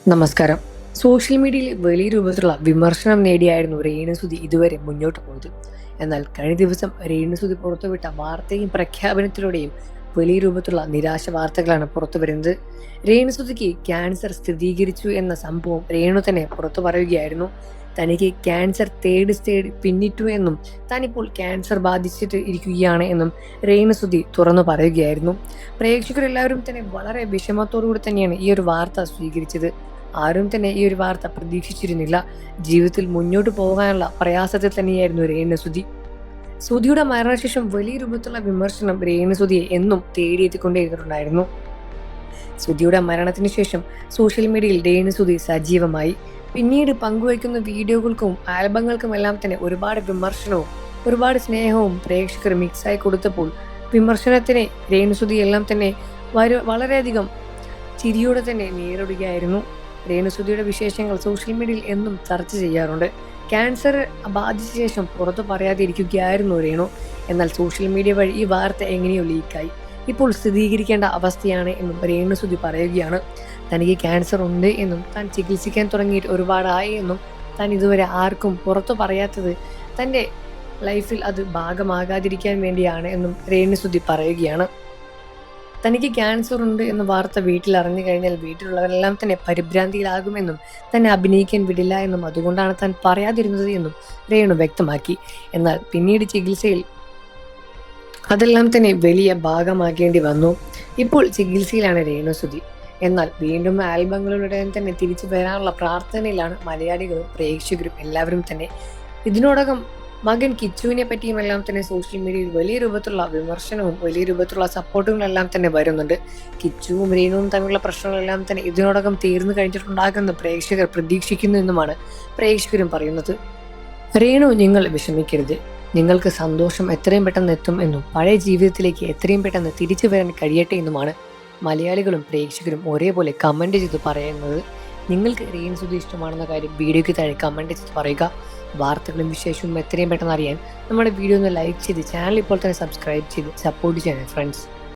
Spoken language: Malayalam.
നമസ്കാരം. സോഷ്യൽ മീഡിയയിൽ വലിയ രൂപത്തിലുള്ള വിമർശനം നേടിയായിരുന്നു രേണുസുതി ഇതുവരെ മുന്നോട്ട് പോയത്. എന്നാൽ കഴിഞ്ഞ ദിവസം രേണുസുതി പുറത്തുവിട്ട വാർത്തയും പ്രഖ്യാപനത്തിലൂടെയും വലിയ രൂപത്തിലുള്ള നിരാശ വാർത്തകളാണ് പുറത്തുവരുന്നത്. രേണുസുതിക്ക് ക്യാൻസർ സ്ഥിരീകരിച്ചു എന്ന സംഭവം രേണു തന്നെ പുറത്തു പറയുകയായിരുന്നു. തനിക്ക് ക്യാൻസർ തേർഡ് സ്റ്റേജ് പിന്നിട്ടു എന്നും താനിപ്പോൾ ക്യാൻസർ ബാധിച്ചിട്ട് ഇരിക്കുകയാണ് എന്നും രേണുസുതി തുറന്നു പറയുകയായിരുന്നു. പ്രേക്ഷകരെല്ലാവരും തന്നെ വളരെ വിഷമത്തോടുകൂടി തന്നെയാണ് ഈ ഒരു വാർത്ത സ്വീകരിച്ചത്. ആരും തന്നെ ഈ ഒരു വാർത്ത പ്രതീക്ഷിച്ചിരുന്നില്ല. ജീവിതത്തിൽ മുന്നോട്ട് പോകാനുള്ള പ്രയാസത്തിൽ തന്നെയായിരുന്നു രേണുസുതി. സുധിയുടെ മരണശേഷം വലിയ രൂപത്തിലുള്ള വിമർശനം രേണുസുതിയെ എന്നും തേടിയെത്തിക്കൊണ്ടേയിരുന്നുണ്ടായിരുന്നു. സുധിയുടെ മരണത്തിന് ശേഷം സോഷ്യൽ മീഡിയയിൽ രേണുസുതി സജീവമായി. പിന്നീട് പങ്കുവയ്ക്കുന്ന വീഡിയോകൾക്കും ആൽബങ്ങൾക്കും എല്ലാം തന്നെ ഒരുപാട് വിമർശനവും ഒരുപാട് സ്നേഹവും പ്രേക്ഷകർ മിക്സായി കൊടുത്തപ്പോൾ വിമർശനത്തിനെ രേണുസുതി എല്ലാം തന്നെ വളരെയധികം ചിരിയോടെ തന്നെ നേരിടുകയായിരുന്നു. രേണുസുതിയുടെ വിശേഷങ്ങൾ സോഷ്യൽ മീഡിയയിൽ എന്നും ചർച്ച ചെയ്യാറുണ്ട്. ക്യാൻസർ ബാധിച്ച ശേഷം പുറത്തു പറയാതെ ഇരിക്കുകയായിരുന്നു രേണു. എന്നാൽ സോഷ്യൽ മീഡിയ വഴി ഈ വാർത്ത എങ്ങനെയോ ലീക്കായി. ഇപ്പോൾ സ്ഥിരീകരിക്കേണ്ട അവസ്ഥയാണ് എന്നും രേണുസുതി പറയുകയാണ്. തനിക്ക് ക്യാൻസർ ഉണ്ട് എന്നും താൻ ചികിത്സിക്കാൻ തുടങ്ങിയിട്ട് ഒരുപാടായി എന്നും താൻ ഇതുവരെ ആർക്കും പുറത്തു പറയാത്തത് തൻ്റെ ലൈഫിൽ അത് ഭാഗമാകാതിരിക്കാൻ വേണ്ടിയാണ് എന്നും രേണുസുതി പറയുകയാണ്. തനിക്ക് ക്യാൻസർ ഉണ്ട് എന്ന വാർത്ത വീട്ടിൽ അറിഞ്ഞു കഴിഞ്ഞാൽ വീട്ടിലുള്ളവരെല്ലാം തന്നെ പരിഭ്രാന്തിയിലാകുമെന്നും തന്നെ അഭിനയിക്കാൻ വിടില്ല എന്നും അതുകൊണ്ടാണ് താൻ പറയാതിരുന്നത് എന്നും രേണു വ്യക്തമാക്കി. എന്നാൽ പിന്നീട് ചികിത്സയിൽ അതെല്ലാം തന്നെ വലിയ ഭാഗമാക്കേണ്ടി വന്നു. ഇപ്പോൾ ചികിത്സയിലാണ് രേണുസുതി. എന്നാൽ വീണ്ടും ആൽബങ്ങളിലൂടെ തന്നെ തിരിച്ചു വരാനുള്ള പ്രാർത്ഥനയിലാണ് മലയാളികളും പ്രേക്ഷകരും എല്ലാവരും തന്നെ. ഇതിനോടകം മകൻ കിച്ചുവിനെ പറ്റിയും എല്ലാം തന്നെ സോഷ്യൽ മീഡിയയിൽ വലിയ രൂപത്തിലുള്ള വിമർശനവും വലിയ രൂപത്തിലുള്ള സപ്പോർട്ടുകളെല്ലാം തന്നെ വരുന്നുണ്ട്. കിച്ചുവും രേണുവും തമ്മിലുള്ള പ്രശ്നങ്ങളെല്ലാം തന്നെ ഇതിനോടകം തീർന്നു കഴിഞ്ഞിട്ടുണ്ടാകുമെന്ന് പ്രേക്ഷകർ പ്രതീക്ഷിക്കുന്നു എന്നുമാണ് പ്രേക്ഷകരും പറയുന്നത്. രേണു, നിങ്ങൾ വിഷമിക്കരുത്. നിങ്ങൾക്ക് സന്തോഷം എത്രയും പെട്ടെന്ന് എത്തും എന്നും പഴയ ജീവിതത്തിലേക്ക് എത്രയും പെട്ടെന്ന് തിരിച്ചു വരാൻ കഴിയട്ടെ എന്നുമാണ് മലയാളികളും പ്രേക്ഷകരും ഒരേപോലെ കമന്റ് ചെയ്ത് പറയുന്നത്. നിങ്ങൾക്ക് രേണുസുതി ഇഷ്ടമാണെന്ന കാര്യം വീഡിയോയ്ക്ക് താഴെ കമന്റ് ചെയ്ത് പറയുക. വാർത്തകളും വിശേഷവും എത്രയും പെട്ടെന്ന് അറിയാൻ നമ്മുടെ വീഡിയോ ഒന്ന് ലൈക്ക് ചെയ്ത് ചാനൽ ഇപ്പോൾ തന്നെ സബ്സ്ക്രൈബ് ചെയ്ത് സപ്പോർട്ട് ചെയ്യണം ഫ്രണ്ട്സ്.